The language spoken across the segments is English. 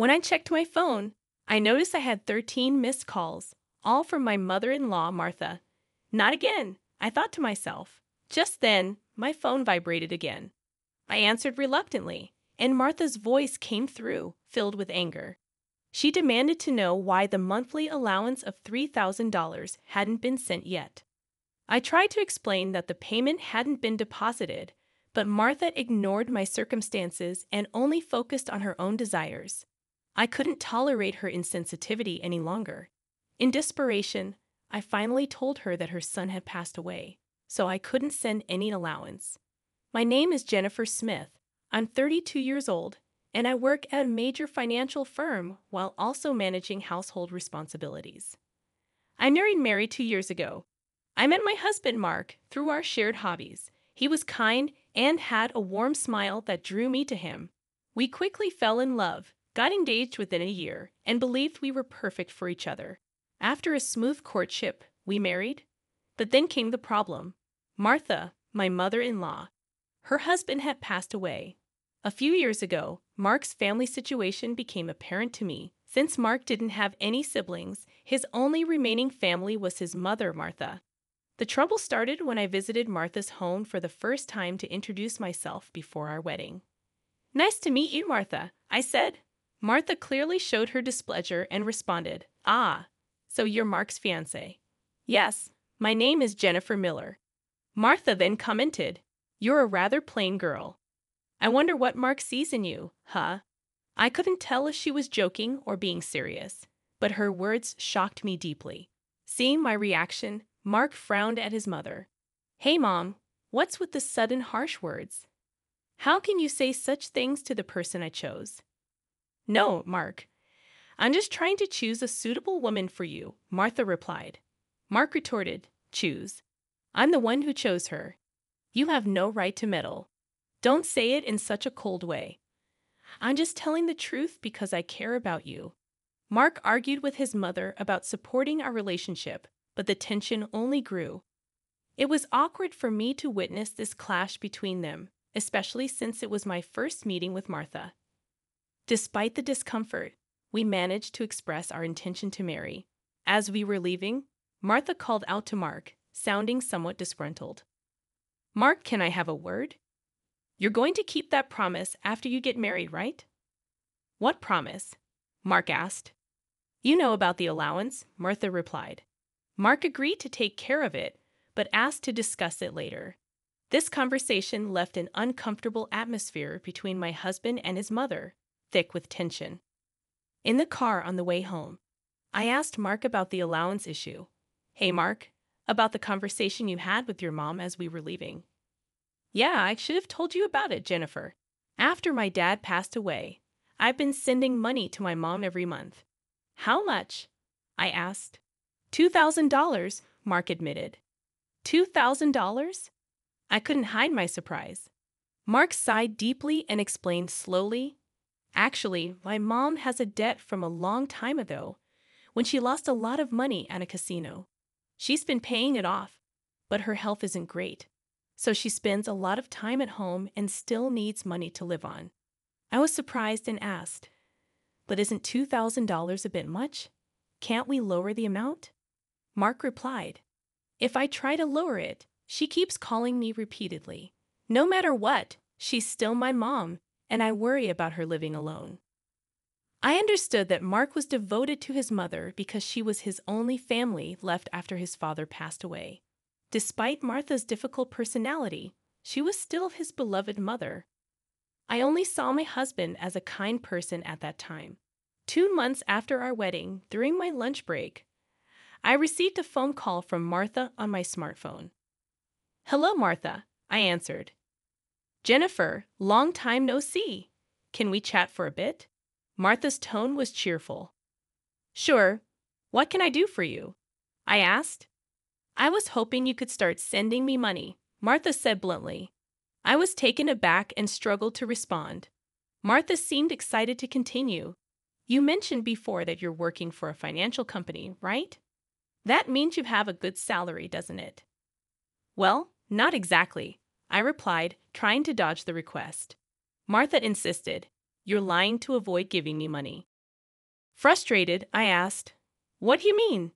When I checked my phone, I noticed I had 13 missed calls, all from my mother-in-law, Martha. Not again, I thought to myself. Just then, my phone vibrated again. I answered reluctantly, and Martha's voice came through, filled with anger. She demanded to know why the monthly allowance of $3,000 hadn't been sent yet. I tried to explain that the payment hadn't been deposited, but Martha ignored my circumstances and only focused on her own desires. I couldn't tolerate her insensitivity any longer. In desperation, I finally told her that her son had passed away, so I couldn't send any allowance. My name is Jennifer Smith. I'm 32 years old, and I work at a major financial firm while also managing household responsibilities. I married 2 years ago. I met my husband, Mark, through our shared hobbies. He was kind and had a warm smile that drew me to him. We quickly fell in love, got engaged within a year, and believed we were perfect for each other. After a smooth courtship, we married. But then came the problem. Martha, my mother-in-law. Her husband had passed away. A few years ago, Mark's family situation became apparent to me. Since Mark didn't have any siblings, his only remaining family was his mother, Martha. The trouble started when I visited Martha's home for the first time to introduce myself before our wedding. "Nice to meet you, Martha," I said. Martha clearly showed her displeasure and responded, "Ah, so you're Mark's fiancée." "Yes, my name is Jennifer Miller." Martha then commented, "You're a rather plain girl. I wonder what Mark sees in you, huh?" I couldn't tell if she was joking or being serious, but her words shocked me deeply. Seeing my reaction, Mark frowned at his mother. "Hey, Mom, what's with the sudden harsh words? How can you say such things to the person I chose?" "No, Mark. I'm just trying to choose a suitable woman for you," Martha replied. Mark retorted, "Choose? I'm the one who chose her. You have no right to meddle. Don't say it in such a cold way. I'm just telling the truth because I care about you." Mark argued with his mother about supporting our relationship, but the tension only grew. It was awkward for me to witness this clash between them, especially since it was my first meeting with Martha. Despite the discomfort, we managed to express our intention to marry. As we were leaving, Martha called out to Mark, sounding somewhat disgruntled. "Mark, can I have a word? You're going to keep that promise after you get married, right?" "What promise?" Mark asked. "You know about the allowance," Martha replied. Mark agreed to take care of it, but asked to discuss it later. This conversation left an uncomfortable atmosphere between my husband and his mother, thick with tension. In the car on the way home, I asked Mark about the allowance issue. "Hey, Mark, about the conversation you had with your mom as we were leaving." "Yeah, I should have told you about it, Jennifer. After my dad passed away, I've been sending money to my mom every month." "How much?" I asked. $2,000, Mark admitted. $2,000? I couldn't hide my surprise. Mark sighed deeply and explained slowly, "Actually, my mom has a debt from a long time ago, when she lost a lot of money at a casino. She's been paying it off, but her health isn't great, so she spends a lot of time at home and still needs money to live on." I was surprised and asked, "But isn't $2,000 a bit much? Can't we lower the amount?" Mark replied, "If I try to lower it, she keeps calling me repeatedly. No matter what, she's still my mom, and I worry about her living alone." I understood that Mark was devoted to his mother because she was his only family left after his father passed away. Despite Martha's difficult personality, she was still his beloved mother. I only saw my husband as a kind person at that time. 2 months after our wedding, during my lunch break, I received a phone call from Martha on my smartphone. "Hello, Martha," I answered. "Jennifer, long time no see. Can we chat for a bit?" Martha's tone was cheerful. "Sure. What can I do for you?" I asked. "I was hoping you could start sending me money," Martha said bluntly. I was taken aback and struggled to respond. Martha seemed excited to continue. "You mentioned before that you're working for a financial company, right? That means you have a good salary, doesn't it?" "Well, not exactly," I replied, trying to dodge the request. Martha insisted, "You're lying to avoid giving me money." Frustrated, I asked, "What do you mean?"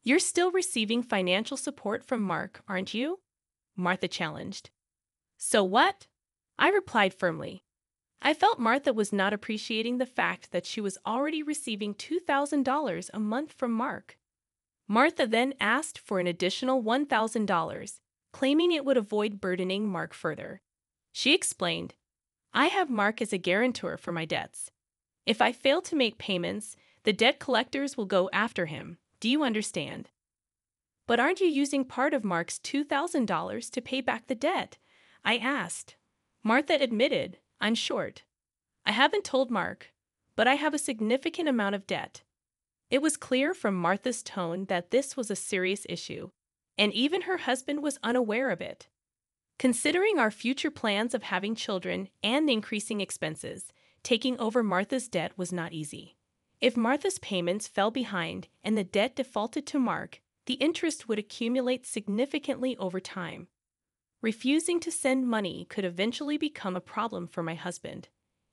"You're still receiving financial support from Mark, aren't you?" Martha challenged. "So what?" I replied firmly. I felt Martha was not appreciating the fact that she was already receiving $2,000 a month from Mark. Martha then asked for an additional $1,000, claiming it would avoid burdening Mark further. She explained, "I have Mark as a guarantor for my debts. If I fail to make payments, the debt collectors will go after him. Do you understand?" "But aren't you using part of Mark's $2,000 to pay back the debt?" I asked. Martha admitted, "I'm short. I haven't told Mark, but I have a significant amount of debt." It was clear from Martha's tone that this was a serious issue, and even her husband was unaware of it. Considering our future plans of having children and the increasing expenses, taking over Martha's debt was not easy. If Martha's payments fell behind and the debt defaulted to Mark, the interest would accumulate significantly over time. Refusing to send money could eventually become a problem for my husband.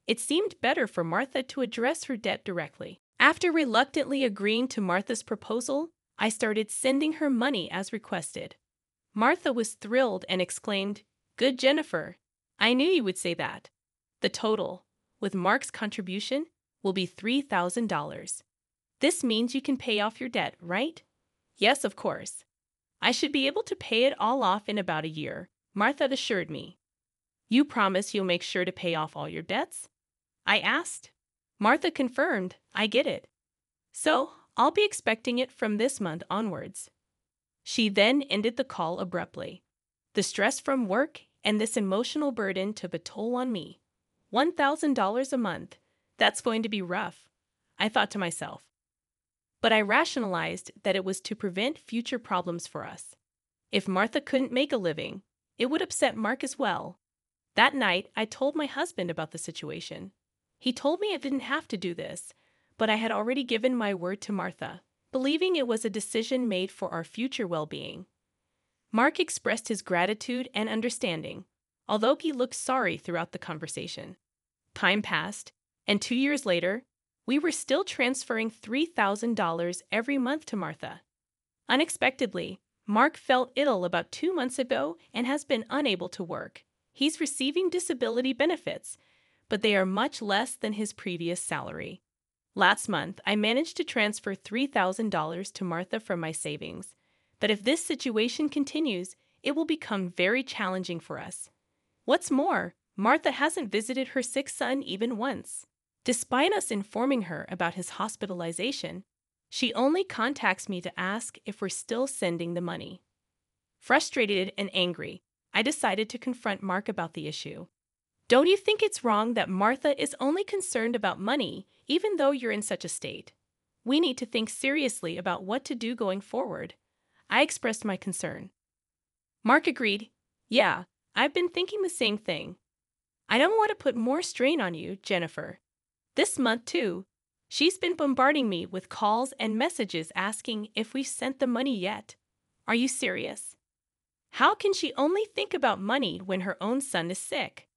It seemed better for Martha to address her debt directly. After reluctantly agreeing to Martha's proposal, I started sending her money as requested. Martha was thrilled and exclaimed, "Good Jennifer, I knew you would say that." The total, with Mark's contribution, will be $3,000. "This means you can pay off your debt, right?" "Yes, of course. I should be able to pay it all off in about a year," Martha assured me. "You promise you'll make sure to pay off all your debts?" I asked. Martha confirmed, "I get it. So, I'll be expecting it from this month onwards." She then ended the call abruptly. The stress from work and this emotional burden took a toll on me. $1,000 a month. That's going to be rough, I thought to myself. But I rationalized that it was to prevent future problems for us. If Martha couldn't make a living, it would upset Mark as well. That night, I told my husband about the situation. He told me I didn't have to do this, but I had already given my word to Martha, believing it was a decision made for our future well-being. Mark expressed his gratitude and understanding, although he looked sorry throughout the conversation. Time passed, and 2 years later, we were still transferring $3,000 every month to Martha. Unexpectedly, Mark fell ill about 2 months ago and has been unable to work. He's receiving disability benefits, but they are much less than his previous salary. Last month, I managed to transfer $3,000 to Martha from my savings. But if this situation continues, it will become very challenging for us. What's more, Martha hasn't visited her sick son even once. Despite us informing her about his hospitalization, she only contacts me to ask if we're still sending the money. Frustrated and angry, I decided to confront Mark about the issue. "Don't you think it's wrong that Martha is only concerned about money, even though you're in such a state? We need to think seriously about what to do going forward." I expressed my concern. Mark agreed, "Yeah, I've been thinking the same thing. I don't want to put more strain on you, Jennifer. This month, too, she's been bombarding me with calls and messages asking if we've sent the money yet. Are you serious? How can she only think about money when her own son is sick?"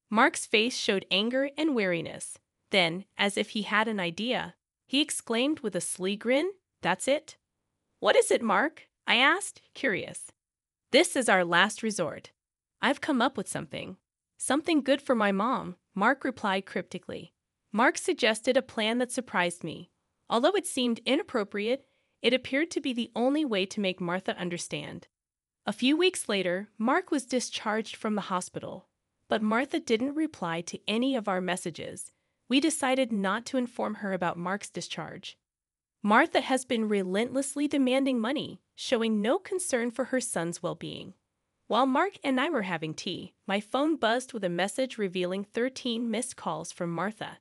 Mark's face showed anger and weariness. Then, as if he had an idea, he exclaimed with a sly grin, "That's it?" "What is it, Mark?" I asked, curious. "This is our last resort. I've come up with something. Something good for my mom," Mark replied cryptically. Mark suggested a plan that surprised me. Although it seemed inappropriate, it appeared to be the only way to make Martha understand. A few weeks later, Mark was discharged from the hospital, but Martha didn't reply to any of our messages. We decided not to inform her about Mark's discharge. Martha has been relentlessly demanding money, showing no concern for her son's well-being. While Mark and I were having tea, my phone buzzed with a message revealing 13 missed calls from Martha.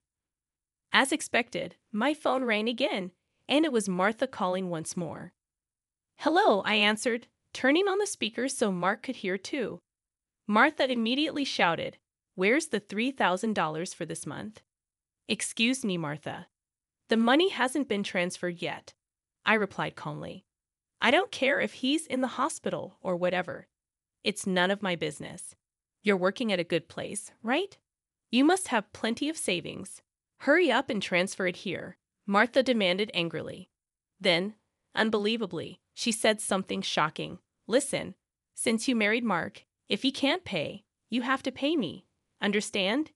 As expected, my phone rang again, and it was Martha calling once more. "Hello," I answered, turning on the speaker so Mark could hear too. Martha immediately shouted, "Where's the $3,000 for this month?" "Excuse me, Martha. The money hasn't been transferred yet," I replied calmly. "I don't care if he's in the hospital or whatever. It's none of my business. You're working at a good place, right? You must have plenty of savings. Hurry up and transfer it here. Martha demanded angrily. Then, unbelievably, she said something shocking. Listen, since you married Mark, if he can't pay, you have to pay me. Understand?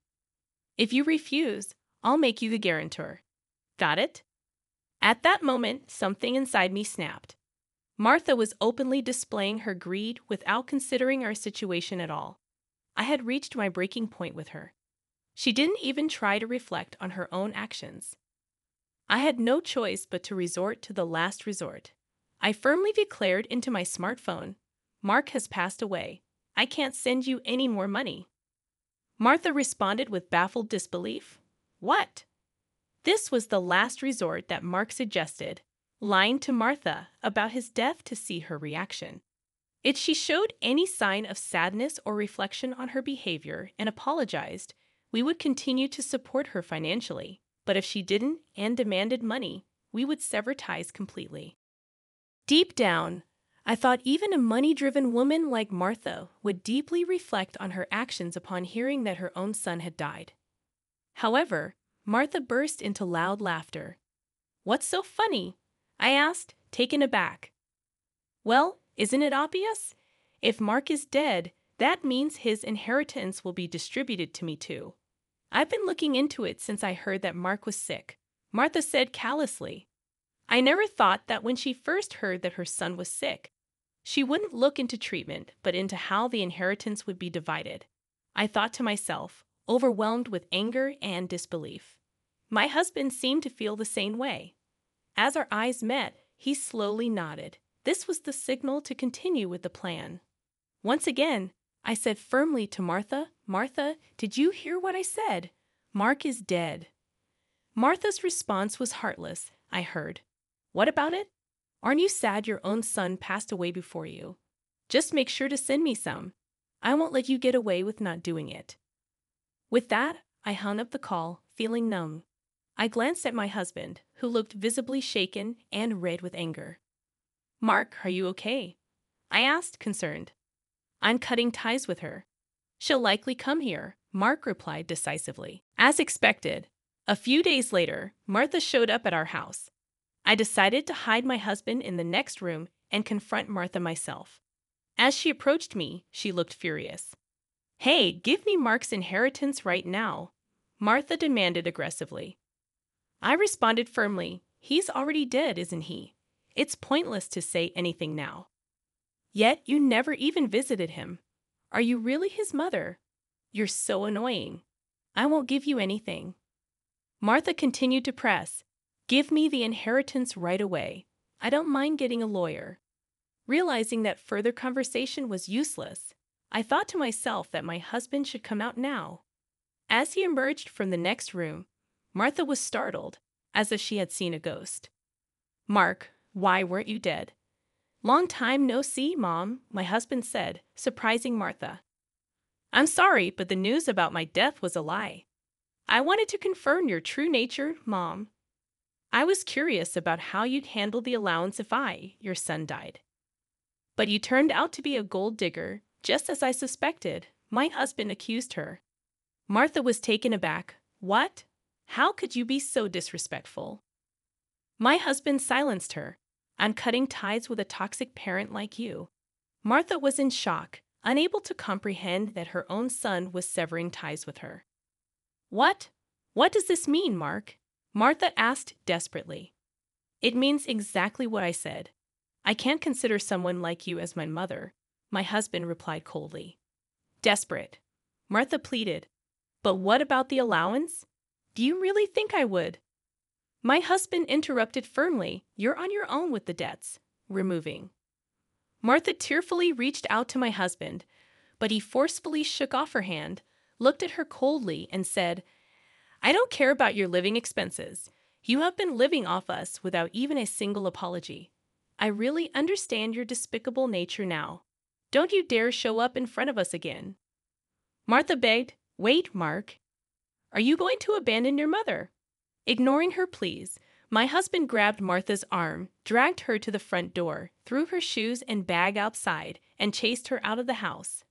If you refuse, I'll make you the guarantor. Got it? At that moment, something inside me snapped. Martha was openly displaying her greed without considering our situation at all. I had reached my breaking point with her. She didn't even try to reflect on her own actions. I had no choice but to resort to the last resort. I firmly declared into my smartphone, Mark has passed away. I can't send you any more money. Martha responded with baffled disbelief. What? This was the last resort that Mark suggested, lying to Martha about his death to see her reaction. If she showed any sign of sadness or reflection on her behavior and apologized, we would continue to support her financially. But if she didn't and demanded money, we would sever ties completely. Deep down, I thought even a money-driven woman like Martha would deeply reflect on her actions upon hearing that her own son had died. However, Martha burst into loud laughter. What's so funny? I asked, taken aback. Well, isn't it obvious? If Mark is dead, that means his inheritance will be distributed to me too. I've been looking into it since I heard that Mark was sick, Martha said callously. I never thought that when she first heard that her son was sick, she wouldn't look into treatment, but into how the inheritance would be divided. I thought to myself, overwhelmed with anger and disbelief. My husband seemed to feel the same way. As our eyes met, he slowly nodded. This was the signal to continue with the plan. Once again, I said firmly to Martha, Martha, did you hear what I said? Mark is dead. Martha's response was heartless, I heard. What about it? Aren't you sad your own son passed away before you? Just make sure to send me some. I won't let you get away with not doing it. With that, I hung up the call, feeling numb. I glanced at my husband, who looked visibly shaken and red with anger. Mark, are you okay? I asked, concerned. I'm cutting ties with her. She'll likely come here, Mark replied decisively. As expected, a few days later, Martha showed up at our house. I decided to hide my husband in the next room and confront Martha myself. As she approached me, she looked furious. Hey, give me Mark's inheritance right now, Martha demanded aggressively. I responded firmly, he's already dead, isn't he? It's pointless to say anything now. Yet you never even visited him. Are you really his mother? You're so annoying. I won't give you anything. Martha continued to press. Give me the inheritance right away. I don't mind getting a lawyer. Realizing that further conversation was useless, I thought to myself that my husband should come out now. As he emerged from the next room, Martha was startled, as if she had seen a ghost. Mark, why weren't you dead? Long time no see, Mom, my husband said, surprising Martha. I'm sorry, but the news about my death was a lie. I wanted to confirm your true nature, Mom. I was curious about how you'd handle the allowance if your son died. But you turned out to be a gold digger, just as I suspected, my husband accused her. Martha was taken aback. What? How could you be so disrespectful? My husband silenced her. I'm cutting ties with a toxic parent like you. Martha was in shock, unable to comprehend that her own son was severing ties with her. What? What does this mean, Mark? Martha asked desperately. It means exactly what I said. I can't consider someone like you as my mother, my husband replied coldly. Desperate, Martha pleaded. But what about the allowance? Do you really think I would? My husband interrupted firmly. You're on your own with the debts. We're moving. Martha tearfully reached out to my husband, but he forcefully shook off her hand, looked at her coldly, and said, I don't care about your living expenses. You have been living off us without even a single apology. I really understand your despicable nature now. Don't you dare show up in front of us again. Martha begged, Wait, Mark. Are you going to abandon your mother? Ignoring her pleas, my husband grabbed Martha's arm, dragged her to the front door, threw her shoes and bag outside, and chased her out of the house.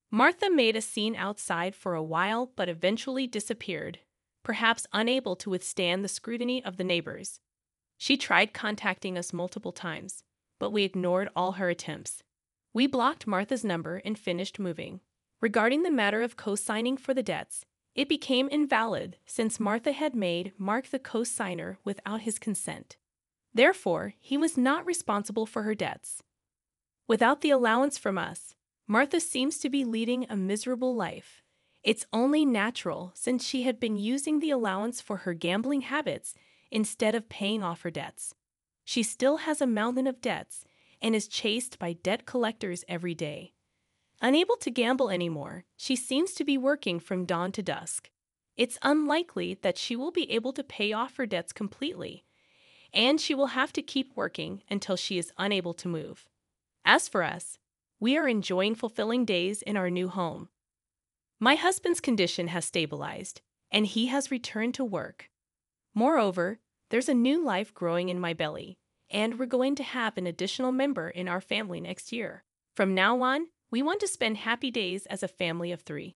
Martha made a scene outside for a while but eventually disappeared. perhaps unable to withstand the scrutiny of the neighbors. She tried contacting us multiple times, but we ignored all her attempts. We blocked Martha's number and finished moving. Regarding the matter of co-signing for the debts, it became invalid since Martha had made Mark the co-signer without his consent. Therefore, he was not responsible for her debts. Without the allowance from us, Martha seems to be leading a miserable life. It's only natural since she had been using the allowance for her gambling habits instead of paying off her debts. She still has a mountain of debts and is chased by debt collectors every day. Unable to gamble anymore, she seems to be working from dawn to dusk. It's unlikely that she will be able to pay off her debts completely, and she will have to keep working until she is unable to move. As for us, we are enjoying fulfilling days in our new home. My husband's condition has stabilized, and he has returned to work. Moreover, there's a new life growing in my belly, and we're going to have an additional member in our family next year. From now on, we want to spend happy days as a family of 3.